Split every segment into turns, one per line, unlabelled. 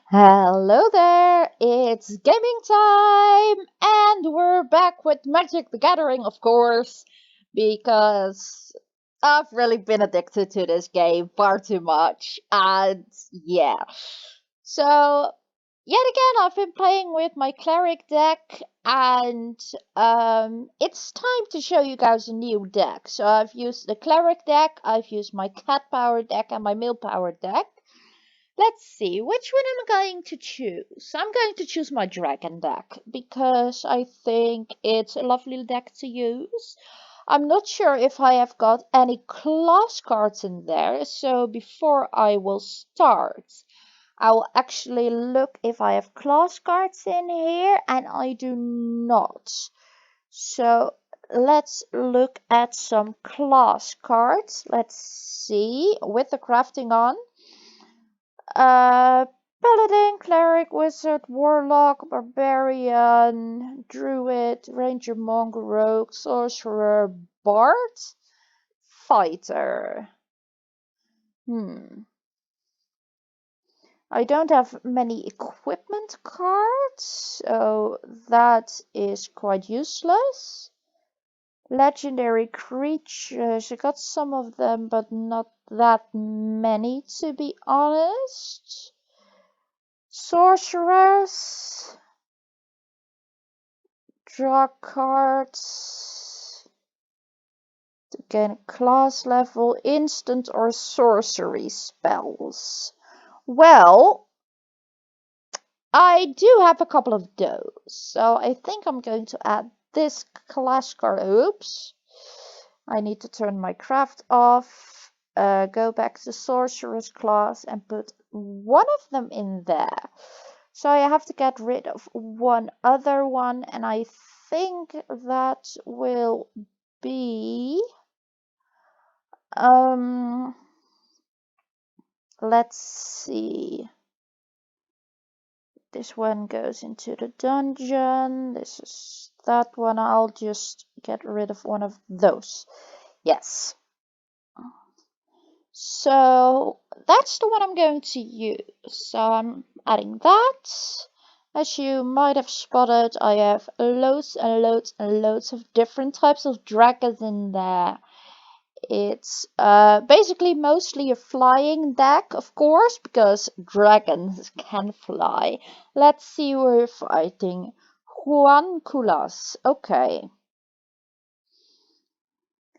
Hello there, it's gaming time, and we're back with Magic the Gathering, of course, because I've really been addicted to this game far too much, and yeah. So, yet again, I've been playing with my Cleric deck, and it's time to show you guys a new deck. So, I've used the Cleric deck, I've used my Cat Power deck, and my Mill Power deck. Let's see, which one am I going to choose? I'm going to choose my dragon deck because I think it's a lovely deck to use. I'm not sure if I have got any class cards in there, so before I will start, I will actually look if I have class cards in here, and I do not. So let's look at some class cards. Let's see, with the crafting on. Uh, Paladin, Cleric, Wizard, Warlock, Barbarian, Druid, Ranger, Monk, Rogue, Sorcerer, Bard, Fighter. Hmm. I don't have many equipment cards, so that is quite useless. Legendary creatures, I got some of them, but not that many to be honest. Sorcerers, draw cards to gain class level, instant or sorcery spells. Well, I do have a couple of those, so I think I'm going to add this class card. Oops, I need to turn my craft off, go back to sorcerer's class and put one of them in there. So I have to get rid of one other one, and I think that will be um let's see. This one goes into the dungeon. This is that one. I'll just get rid of one of those. Yes. So that's the one I'm going to use. So I'm adding that. As you might have spotted, I have loads and loads and loads of different types of dragons in there. It's basically mostly a flying deck, of course, because dragons can fly. Let's see, we're fighting Juanculas. Okay.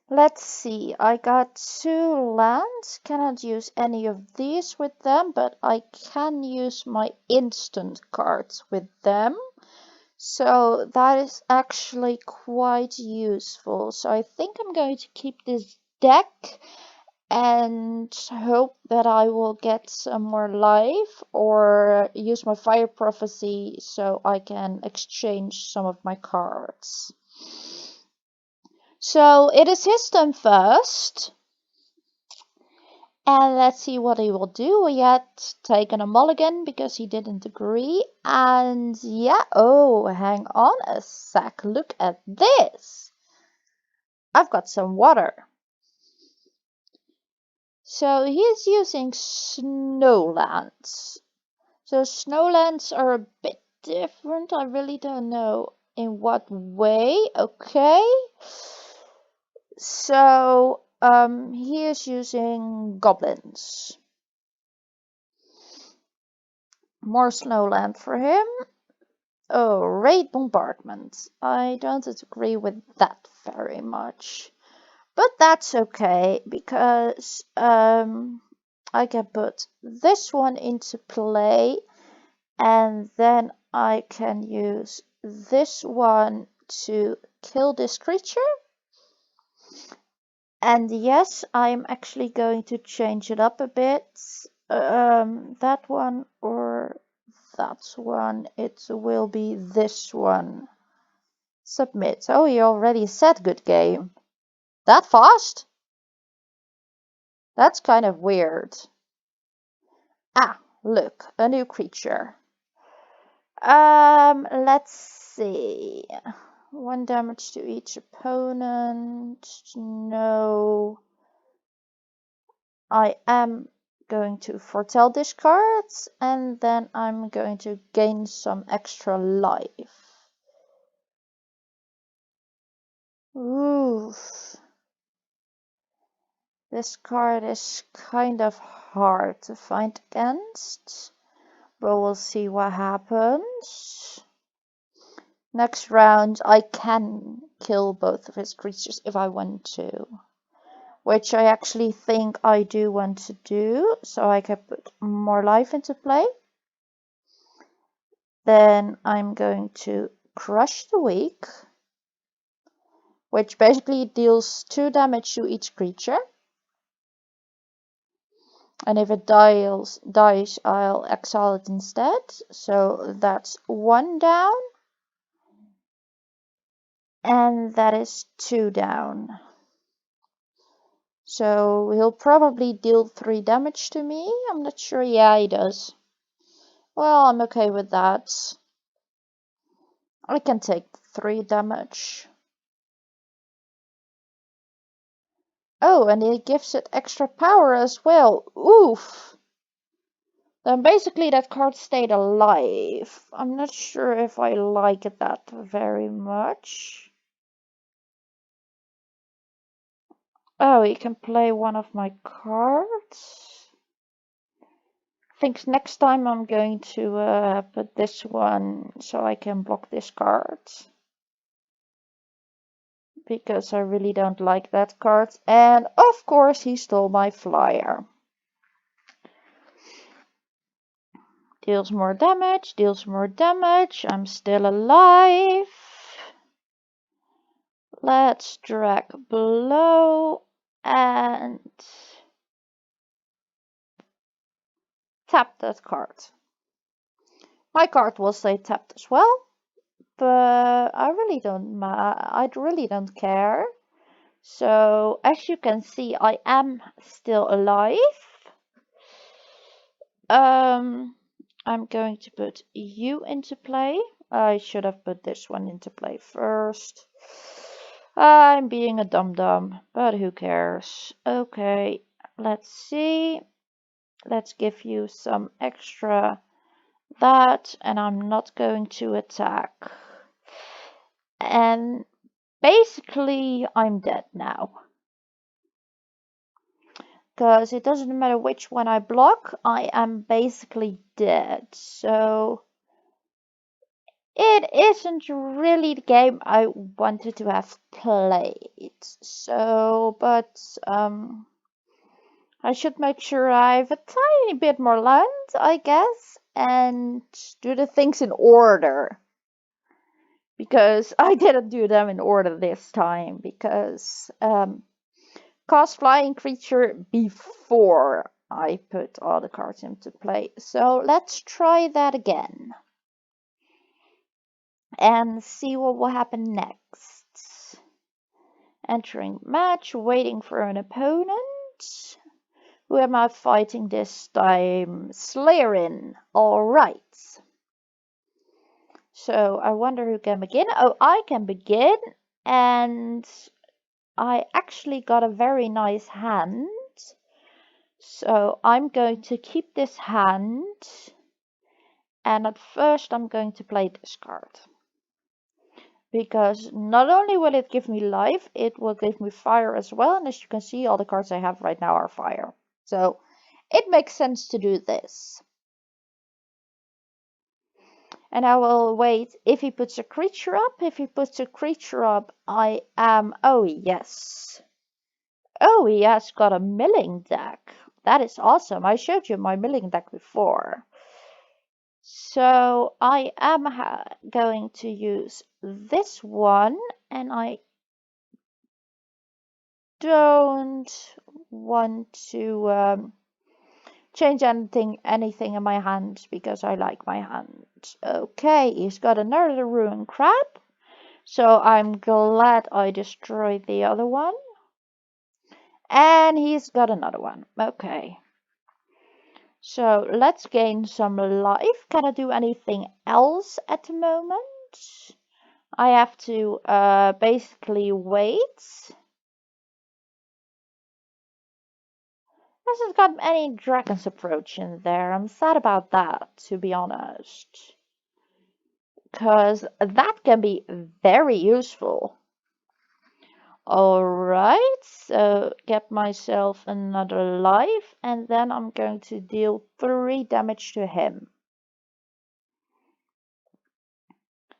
Let's see, I got two lands. Cannot use any of these with them, but I can use my instant cards with them. So that is actually quite useful. So I think I'm going to keep this deck and hope that I will get some more life or use my fire prophecy so I can exchange some of my cards. So it is his turn first. And let's see what he will do. We had taken a mulligan because he didn't agree. And yeah, oh, hang on a sec. Look at this. I've got some water. So he is using snowlands. So snowlands are a bit different. I really don't know in what way. Okay. So he is using goblins. More snowland for him. Oh, raid bombardment. I don't agree with that very much. But that's okay because I can put this one into play, and then I can use this one to kill this creature. And yes, I'm actually going to change it up a bit. That one or that one, it will be this one. Submit. Oh, he already said good game. That fast? That's kind of weird. Ah, look, a new creature. Let's see. 1 damage to each opponent. No. I am going to foretell this card, and then I'm going to gain some extra life. Ooh. This card is kind of hard to fight against, but we'll see what happens. Next round, I can kill both of his creatures if I want to, which I actually think I do want to do, so I can put more life into play. Then I'm going to crush the weak, which basically deals 2 damage to each creature. And if it dies, I'll exile it instead. So that's 1 down. And that is 2 down. So he'll probably deal 3 damage to me. I'm not sure. Yeah, he does. Well, I'm okay with that. I can take 3 damage. Oh, and he gives it extra power as well. Oof. Then basically that card stayed alive. I'm not sure if I like that very much. Oh, you can play one of my cards. I think next time I'm going to put this one so I can block this card. Because I really don't like that card. And of course he stole my flyer. Deals more damage, deals more damage. I'm still alive. Let's drag below and tap that card. My card will stay tapped as well, but I really don't care. So as you can see, I am still alive. I'm going to put you into play. I should have put this one into play first. I'm being a dum-dum, but who cares? Okay, let's see. Let's give you some extra that, and I'm not going to attack. And basically, I'm dead now. Because it doesn't matter which one I block, I am basically dead. So it isn't really the game I wanted to have played. So, but I should make sure I have a tiny bit more land, I guess, and do the things in order. Because I didn't do them in order this time, because cast flying creature before I put all the cards into play. So let's try that again. And see what will happen next. Entering match, waiting for an opponent. Who am I fighting this time? Slayerin. Alright. So I wonder who can begin. Oh, I can begin. And I actually got a very nice hand. So I'm going to keep this hand. And at first I'm going to play this card. Because not only will it give me life, it will give me fire as well. And as you can see, all the cards I have right now are fire. So it makes sense to do this. And I will wait if he puts a creature up. If he puts a creature up, I am... Oh, yes. Oh, he has got a milling deck. That is awesome. I showed you my milling deck before. So I am going to use this one, and I don't want to change anything in my hand because I like my hand. Okay, he's got another ruin crab, so I'm glad I destroyed the other one. And he's got another one. Okay. So let's gain some life. Can I do anything else at the moment? I have to basically wait. Hasn't got any Dragon's Approach in there. I'm sad about that, to be honest. Because that can be very useful. Alright, so get myself another life, and then I'm going to deal 3 damage to him.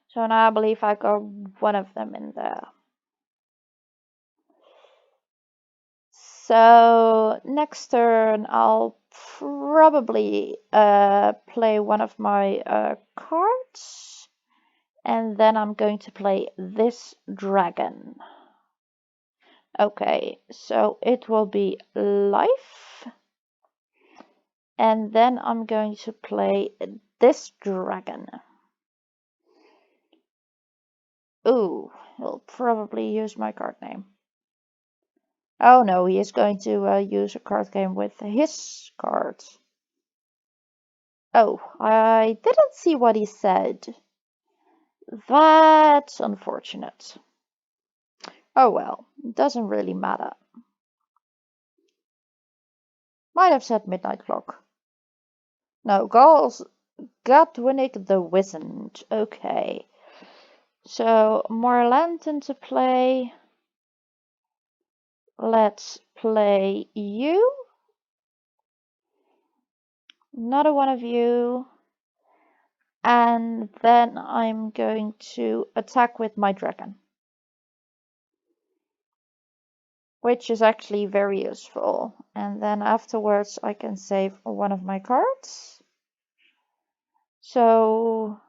So now I believe I got one of them in there. So next turn I'll probably play one of my cards, and then I'm going to play this dragon. Okay, so it will be life, and then I'm going to play this dragon. Ooh, he'll probably use my card name. Oh no, he is going to use a card game with his cards. Oh, I didn't see what he said. That's unfortunate. Oh well, doesn't really matter. Might have said Midnight Clock. No, Godwinnick the Wizened. Okay. So, more Lantern to play. Let's play you. Another one of you. And then I'm going to attack with my dragon. Which is actually very useful. And then afterwards I can save one of my cards. So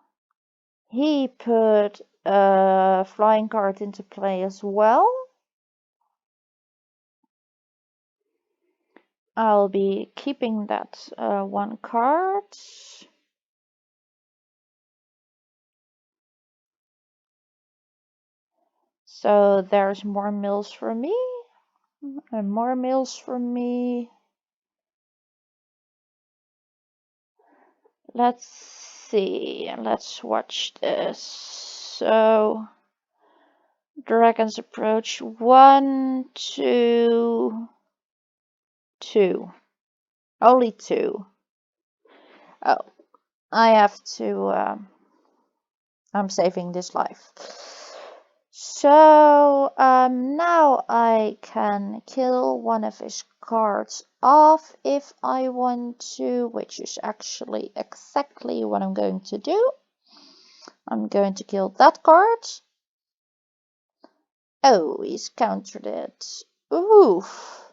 he put a flying card into play as well. I'll be keeping that one card. So there's more mills for me. And more mills for me. Let's see. Let's watch this. So Dragon's Approach 1, 2, 2. Only 2. Oh, I have to. I'm saving this life. So now I can kill one of his cards off if I want to, which is actually exactly what I'm going to do. I'm going to kill that card. Oh, he's countered it. Oof.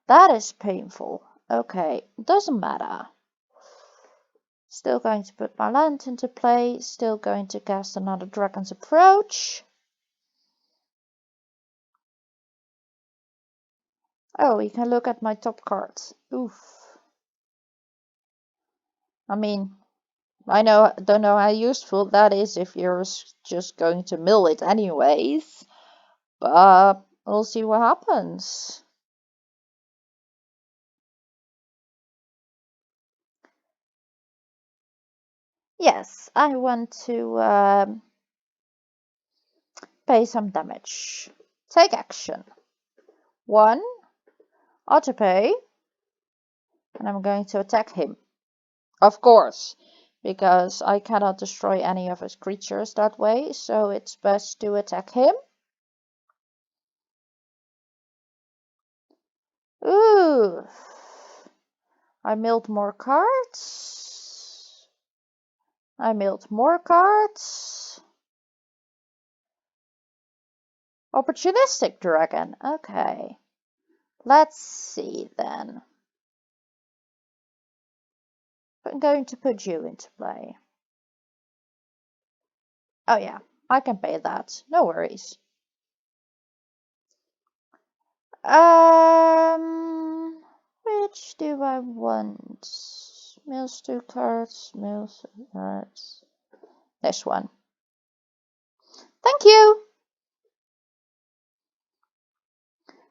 That is painful. Okay, doesn't matter. Still going to put my land into play. Still going to cast another Dragon's Approach. Oh, you can look at my top cards. Oof. I mean, don't know how useful that is if you're just going to mill it anyways. But we'll see what happens. Yes, I want to pay some damage. Take action. 1, autopay, and I'm going to attack him. Of course, because I cannot destroy any of his creatures that way, so it's best to attack him. Ooh, I milled more cards. I milled more cards. Opportunistic dragon. Okay. Let's see then. I'm going to put you into play. Oh yeah, I can pay that. No worries. Which do I want? Mills 2 cards, mills cards. This one. Thank you!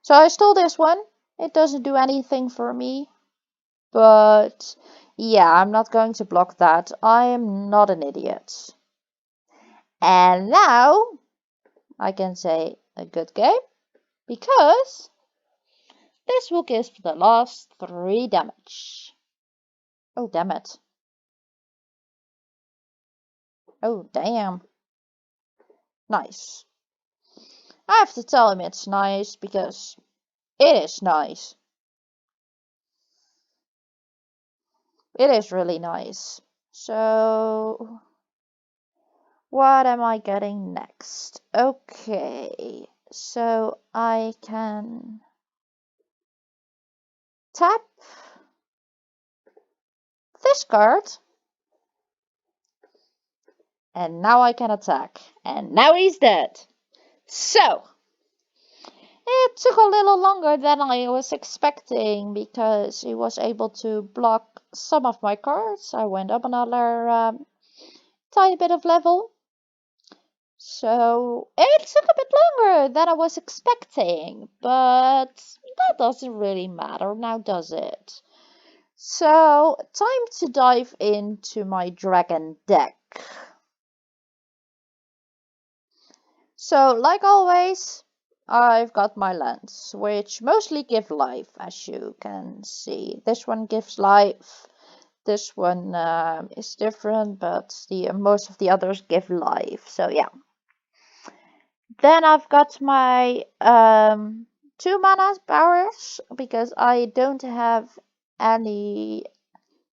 So I stole this one. It doesn't do anything for me. But yeah, I'm not going to block that. I am not an idiot. And now I can say a good game because This will give the last 3 damage. Oh, damn it. Oh, damn. Nice. I have to tell him it's nice because it is nice. It is really nice. So, what am I getting next? Okay, so I can tap this card, and now I can attack. And now he's dead. So, it took a little longer than I was expecting because he was able to block some of my cards. I went up another tiny bit of level. So it took a bit longer than I was expecting, but that doesn't really matter now, does it? So, time to dive into my dragon deck. So, like always, I've got my lands, which mostly give life, as you can see. This one gives life. This one is different, but most of the others give life. So, yeah. Then I've got my 2 mana powers because I don't have any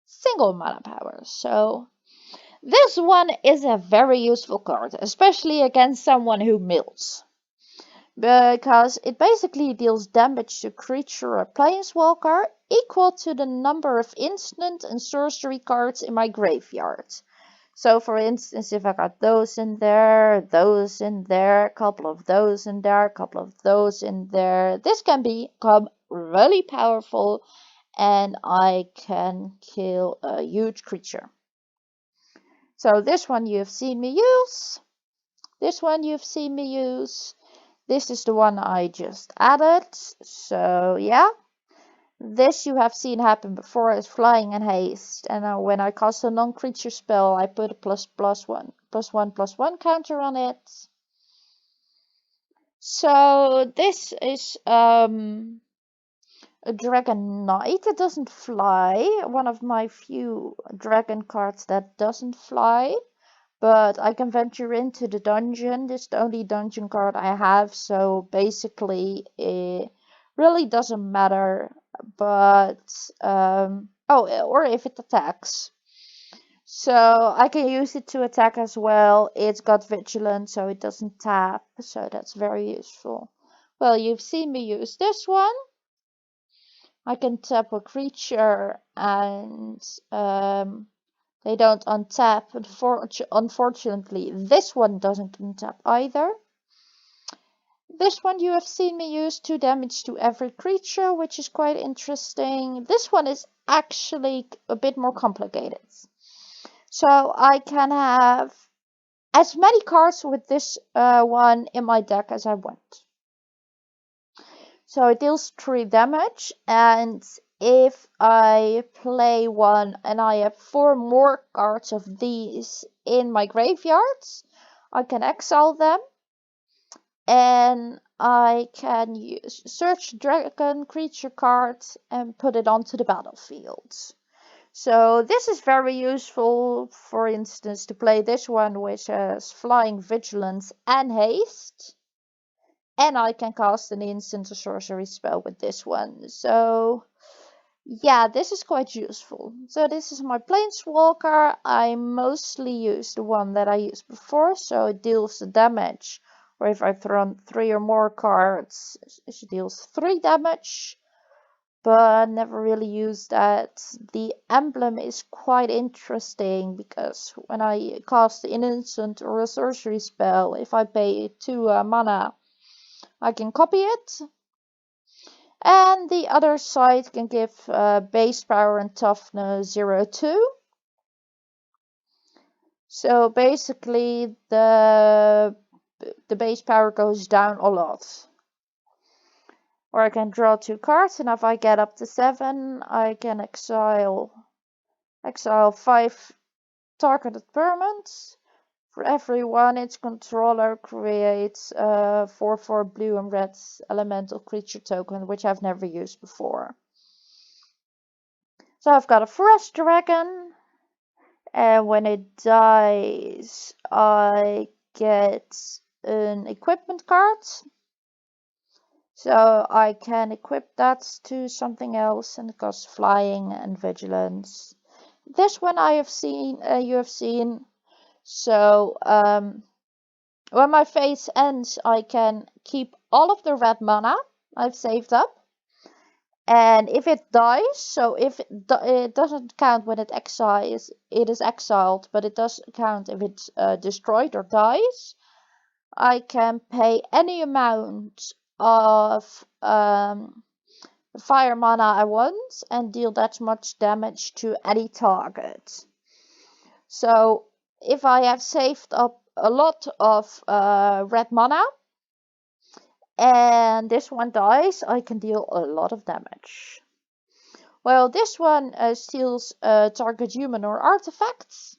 single mana powers. So this one is a very useful card, especially against someone who mills. Because it basically deals damage to creature or planeswalker equal to the number of instant and sorcery cards in my graveyard. So for instance, if I got those in there, a couple of those in there, a couple of those in there, this can become really powerful and I can kill a huge creature. So this one you've seen me use. This one you've seen me use. This is the one I just added. So yeah. This you have seen happen before as flying and haste, and when I cast a non-creature spell, I put a +1/+1/+1 counter on it. So this is a Dragon Knight. It doesn't fly. One of my few dragon cards that doesn't fly. But I can venture into the dungeon. This is the only dungeon card I have, so basically it really doesn't matter. But or if it attacks, so I can use it to attack as well. It's got vigilance, so it doesn't tap, so that's very useful. Well, you've seen me use this one. I can tap a creature and they don't untap. Unfortunately, this one doesn't untap either. This one you have seen me use 2 damage to every creature, which is quite interesting. This one is actually a bit more complicated. So I can have as many cards with this one in my deck as I want. So it deals 3 damage, and if I play one and I have 4 more cards of these in my graveyards, I can exile them and I can search dragon creature cards and put it onto the battlefield. So this is very useful, for instance, to play this one which has flying, vigilance and haste. And I can cast an instant or sorcery spell with this one. So yeah, this is quite useful. So this is my planeswalker. I mostly use the one that I used before, so it deals the damage. Or if I throw 3 or more cards, it deals 3 damage. But never really used that. The emblem is quite interesting because when I cast an instant or a sorcery spell, if I pay 2 mana, I can copy it. And the other side can give base power and toughness 0/2. So basically the base power goes down a lot. Or I can draw 2 cards, and if I get up to 7, I can exile 5 targeted permanents, For everyone, its controller creates a 4/4 blue and red elemental creature token, which I've never used before. So I've got a Frost Dragon, and when it dies, I get an equipment card. So I can equip that to something else, and it costs flying and vigilance. This one I have seen, you have seen. So when my phase ends, I can keep all of the red mana I've saved up. And if it dies, so if it doesn't count when it is exiled, but it does count if it's destroyed or dies, I can pay any amount of fire mana I want and deal that much damage to any target. So if I have saved up a lot of red mana and this one dies, I can deal a lot of damage. Well, this one steals target human or artifacts.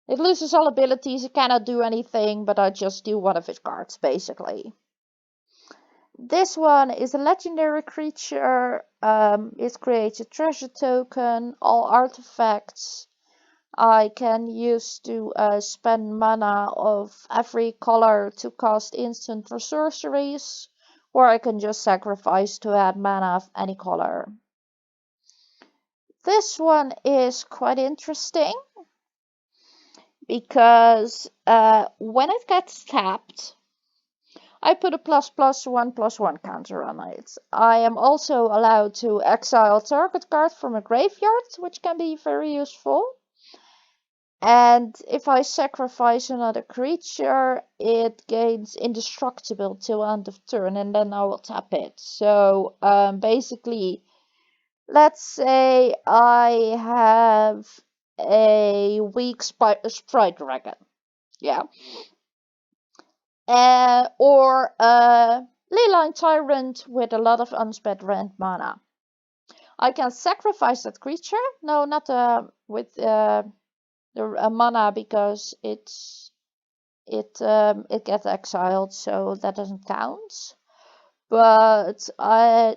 It loses all abilities, it cannot do anything, but I just steal one of its cards, basically. This one is a legendary creature. It creates a treasure token. All artifacts I can use to spend mana of every color to cast instant or sorceries, or I can just sacrifice to add mana of any color. This one is quite interesting because when it gets tapped, I put a ++1/+1 counter on it. I am also allowed to exile a target card from a graveyard, which can be very useful. And if I sacrifice another creature, it gains indestructible till end of turn, and then I will tap it. So basically, let's say I have a weak Sprite Dragon. Yeah. Or a Leyline Tyrant with a lot of unspent red mana. I can sacrifice that creature. No, not with the mana, because it gets exiled, so that doesn't count. But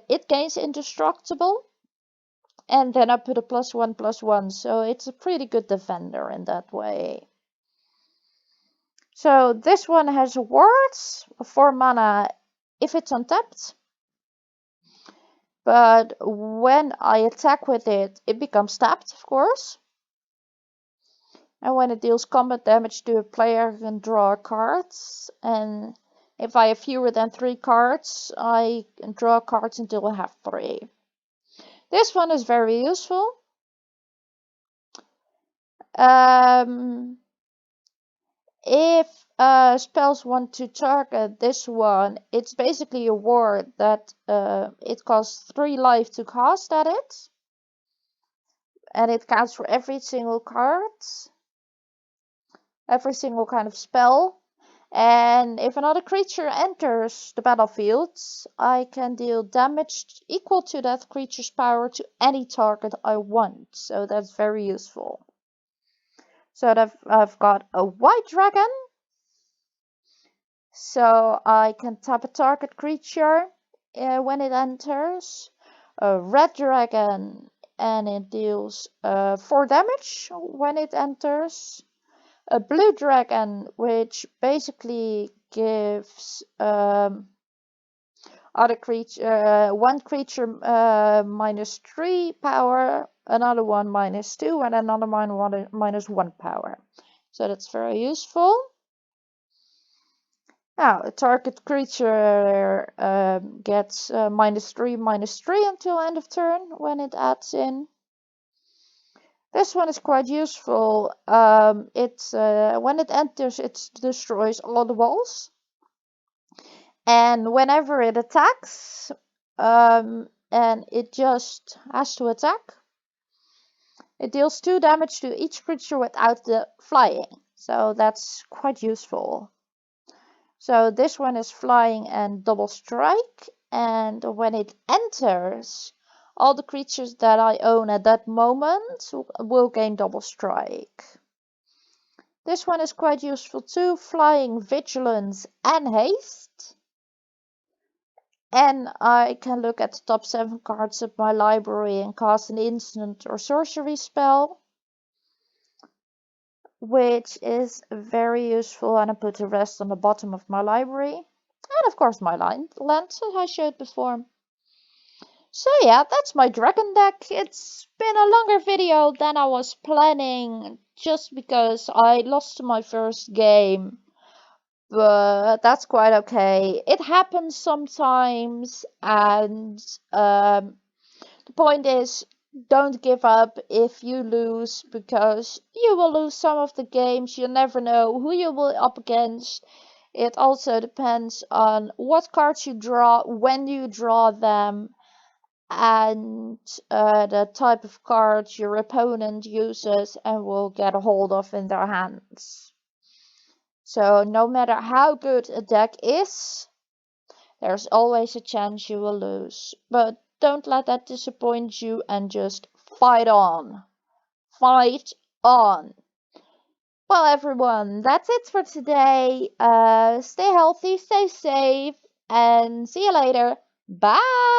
it gains indestructible, and then I put a +1/+1, so it's a pretty good defender in that way. So this one has wards, 4 mana if it's untapped. But when I attack with it, it becomes tapped, of course. And when it deals combat damage to a player, I can draw cards. And if I have fewer than 3 cards, I can draw cards until I have 3. This one is very useful. If spells want to target this one, it's basically a ward that it costs 3 life to cast at it. And it counts for every single card, every single kind of spell. And if another creature enters the battlefield, I can deal damage equal to that creature's power to any target I want. So that's very useful. So I've got a white dragon. So I can tap a target creature when it enters. A red dragon, and it deals 4 damage when it enters. A blue dragon, which basically gives other creature one creature -3 power, another one -2, and another one -1 power. So that's very useful. Now a target creature gets -3/-3 until end of turn when it adds in. This one is quite useful. When it enters, it destroys all the walls, and whenever it attacks, and it just has to attack, it deals 2 damage to each creature without the flying. So that's quite useful. So this one is flying and double strike, and when it enters, all the creatures that I own at that moment will gain double strike. This one is quite useful too, flying, vigilance, and haste. And I can look at the top 7 cards of my library and cast an instant or sorcery spell, which is very useful, and I put the rest on the bottom of my library. And of course my lands as I showed before. So yeah, that's my dragon deck. It's been a longer video than I was planning, just because I lost my first game. But that's quite okay. It happens sometimes, and the point is, don't give up if you lose, because you will lose some of the games. You never know who you will up against. It also depends on what cards you draw, when you draw them, and the type of cards your opponent uses and will get a hold of in their hands. So no matter how good a deck is, there's always a chance you will lose. But don't let that disappoint you and just fight on. Fight on. Well, everyone, that's it for today. Stay healthy, stay safe, and see you later. Bye!